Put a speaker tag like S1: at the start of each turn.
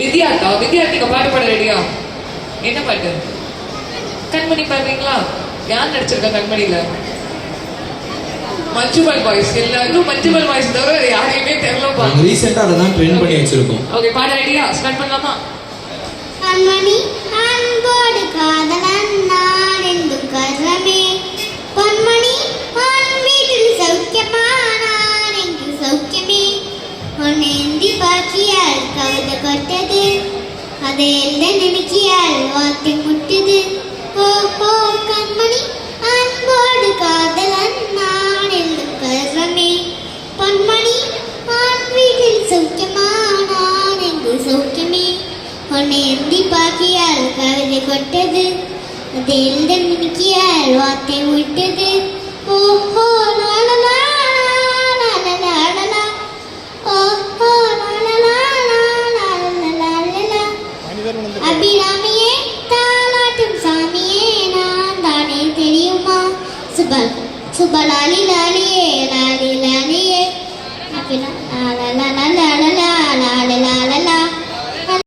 S1: வித்யாக்கா, வித்யார்த்திக்கு பாட்டு பாட ரெடியா? என்ன பாட்டு? கண்மணி பாடுறீங்களா? யார் நடிச்சிருக்கா கண்மணியில? மஞ்சுமல் பாய்ஸ். எல்லாரும் மஞ்சுமல் பாய்ஸ் தவிர யாரையுமே தெரியலப்பா.
S2: ரீசெண்டா அதை தான் ட்ரெண்ட் பண்ணி வச்சிருக்கோம்.
S1: ஓகே, பாட ரெடியா? ஸ்டார்ட் பண்ணலாமா?
S3: கண்மணி அன்போடு காதலன் நான் என்றும் கரமே, பொன்மணி உன் வீட்டில் சௌக்கியமா நான் எங்கு சௌக்கியமே, உன்னேந்தி பாக்கியால் கவிதை கொட்டது, அதை எல்லாம் நினைக்கியால் வார்த்தை முட்டுது. ஓ ஓ கண்மணி அன்போடு காதலன் நான் என்றும் கரமே, பொன்மணி உன் வீட்டில் சௌக்கியமா நான் எங்கு சௌக்கியமே, உன்னேந்தி பாக்கியால் கவிதை கொட்டது, அது எல்லாம் நினைக்கியால் வார்த்தை முட்டது. ஓ ஓ லாலலா லாலலா ஓ ஓ லாலலா லாலலா அபிராமியே தாலாட்டும் சாமியே நான் தானே தெரியுமா, சுபலாலி லாலியே லாலி லாலியே.